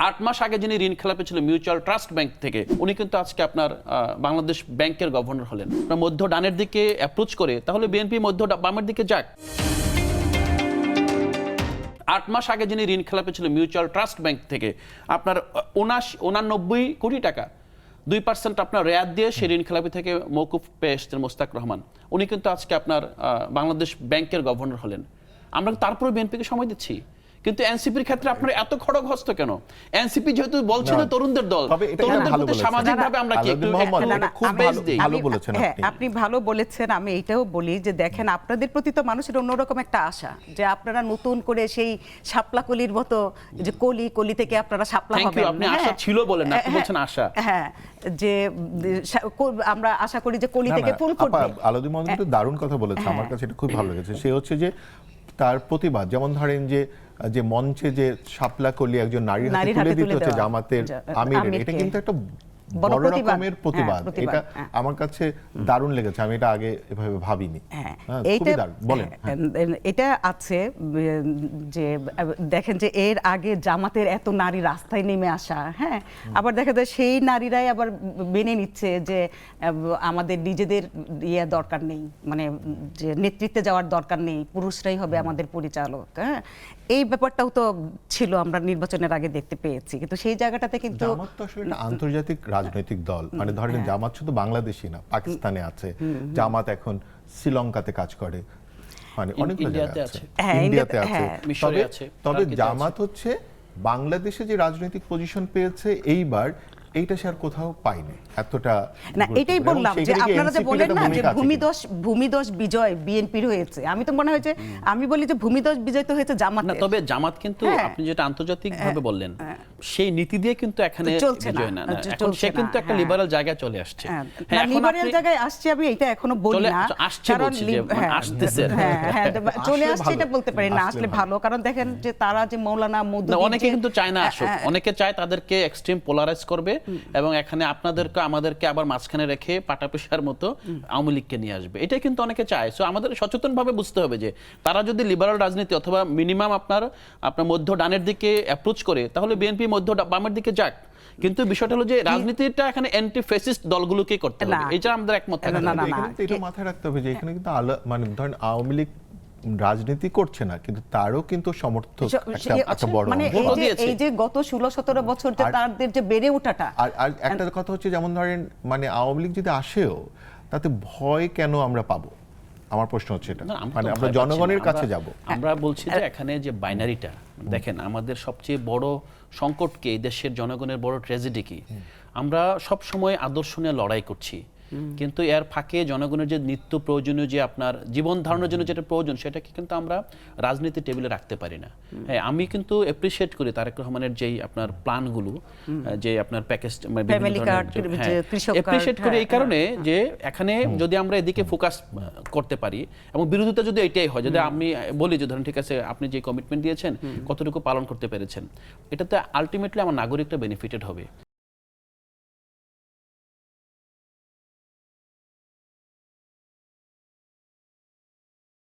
8 মাস আগে যিনি ঋণ খেলাপি ছিল মিউচুয়াল ট্রাস্ট ব্যাংক থেকে, উনি কিন্তু আজকে আপনার বাংলাদেশ ব্যাংকের গভর্নর হলেন। মধ্য ডানের দিকে অ্যাপ্রোচ করে তাহলে বিএনপি মধ্য বামের দিকে যাক। 8 মাস আগে যিনি ঋণ খেলাপি ছিল মিউচুয়াল ট্রাস্ট ব্যাংক থেকে, আপনার 89 কোটি টাকা 2% আপনার রেয়াত দিয়ে সেই ঋণ খেলাপি থেকে মওকুফ পেয়ে এসেছেন মোস্তাক রহমান। উনি কিন্তু আজকে আপনার বাংলাদেশ ব্যাংকের গভর্নর হলেন। আমরা তারপরে বিএনপিকে সময় দিচ্ছি, কিন্তু এনসিপির ক্ষেত্রে আপনার এত খড়গহস্ত কেন? এনসিপি যেহেতু বলছিল তরুণদের দল, তরুণদের প্রতি সামাজিকভাবে আমরা কি একটু খুব ভালো বলেছেন আপনি ভালো বলেছেন। আমি এইটাও বলি যে দেখেন, আপনাদের প্রতি তো মানুষের অন্যরকম একটা আশা যে আপনারা নতুন করে সেই শাপলা কলির মতো যে কলি থেকে আপনারা শাপলা হবেন। আপনি আশা ছিল বলেন না, আপনি বলছেন আশা। হ্যাঁ, যে আমরা আশা করি যে কলি থেকে ফুল ফুটবে। আলাদী মহম্মদ কিন্তু দারুণ কথা বলেছে, আমার কাছে এটা খুব ভালো লেগেছে। সে হচ্ছে যে তার প্রতিবাদ, যেমন ধরেন যে মঞ্চে যে শাপলা কলি একজন নারীর হাতে তুলে দিতে হচ্ছে জামাতের আমিরের, এটা কিন্তু একটা বড় রকমের প্রতিবাদ। এটা আমার কাছে দারুণ লেগেছে, আমি এটা আগে এভাবে ভাবিনি। বলেন। এটা আছে যে দেখেন যে এর আগে জামাতের এত নারী রাস্তায় নেমে আসা, হ্যাঁ, আবার দেখা যায় সেই নারীরাই আবার মেনে নিচ্ছে যে আমাদের নিজেদের ইয়ে দরকার নেই, মানে যে নেতৃত্বে যাওয়ার দরকার নেই, পুরুষরাই হবে আমাদের পরিচালক। হ্যাঁ, এই ব্যাপারটাও তো ছিল, আমরা নির্বাচনের আগে দেখতে পেয়েছি। কিন্তু সেই জায়গাটাতে কিন্তু জামাত তো আসলে আন্তর্জাতিক রাজনৈতিক দল, মানে ধরেন জামাত শুধু বাংলাদেশি না, পাকিস্তানে আছে জামাত, এখন শ্রীলঙ্কাতে কাজ করে, মানে অনেক জায়গায় আছে, ইন্ডিয়াতে আছে। তবে জামাত হচ্ছে বাংলাদেশে যে রাজনৈতিক পজিশন পেয়েছে এইবার, এইটা সে আর কোথাও পাইনি এতটা। না, এটাই বললাম যে আপনারা যে বলেন না যে ভূমিদশ বিজয় বিএনপির হয়েছে, আমি তো মনে হয়েছে আমি বলি যে ভূমিদশ বিজয় তো হয়েছে জামাত। না, তবে জামাত কিন্তু আপনি যেটা আন্তর্জাতিক ভাবে বললেন সেই নীতি দিয়ে কিন্তু এখানে বিজয় না, এখন সে কিন্তু একটা লিবারাল জায়গায় চলে আসছে। হ্যাঁ, লিবারাল জায়গায় আসছে, আমি এটা এখনো বলি না, কারণ আসতেছে, চলে আসছে এটা বলতে পারি না, আসলে ভালো। কারণ দেখেন যে তারা যে মৌলানা মওদুদী, অনেকে কিন্তু চায় না আসুক, অনেকে চায় তাদেরকে এক্সট্রিম পোলারাইজ করবে এবং এখানে আমাদেরকে আবার মাঝখানে রেখে পাটাপিসার মতো আওয়ামী লীগকে নিয়ে আসবে, এটা কিন্তু অনেকে চায়। সো আমাদের সচেতন ভাবে বুঝতে হবে যে তারা যদি লিবারাল রাজনীতি অথবা মিনিমাম আপনার মধ্য ডানের দিকে অ্যাপ্রোচ করে তাহলে বিএনপি মধ্য বামের দিকে যাক। কিন্তু বিষয়টা হলো যে রাজনীতিটা এখানে অ্যান্টি ফ্যাসিস্ট দলগুলোকে করতে হবে, এটা আমাদের একমত থাকতে হবে। এটা মাথায় রাখতে হবে যে এখানে কিন্তু মানে ধরেন আওয়ামী লীগ রাজনীতি করছে না, কিন্তু তারও কিন্তু সমর্থক একটা বড়, মানে এই যে গত 16-17 বছর যে তাদের যে বেড়ে ওঠাটা। আর একটা কথা হচ্ছে, যেমন ধরেন মানে আওয়ামী লীগ যদি আসেও তাতে ভয় কেন আমরা পাবো, আমার প্রশ্ন হচ্ছে এটা। মানে আমরা জনগণের কাছে যাব, আমরা বলছি যে এখানে যে বাইনারিটা দেখেন, আমাদের সবচেয়ে বড় সংকটকে, এই দেশের জনগণের বড় ট্র্যাজেডি কি, আমরা সব সময় আদর্শ নিয়ে লড়াই করছি, কিন্তু এর ফাঁকে জনগণের যে নিত্য প্রয়োজনীয় যে আপনার জীবন ধারণের জন্য যেটা প্রয়োজন সেটাকে কিন্তু আমরা রাজনীতি টেবিলে রাখতে পারি না। হ্যাঁ, আমি কিন্তু অ্যাপ্রিশিয়েট করি তারেক রহমানের যেই আপনার প্ল্যানগুলো, যে আপনার প্যাকেজ অ্যাপ্রিশিয়েট করি এই কারণে যে এখানে যদি আমরা এদিকে ফোকাস করতে পারি এবং বিরোধিতা যদি এটাই হয়, যদি আমি বলি যে ধরেন ঠিক আছে আপনি যে কমিটমেন্ট দিয়েছেন কতটুকু পালন করতে পেরেছেন, এটাতে আলটিমেটলি আমার নাগরিকটা বেনিফিটেড হবে।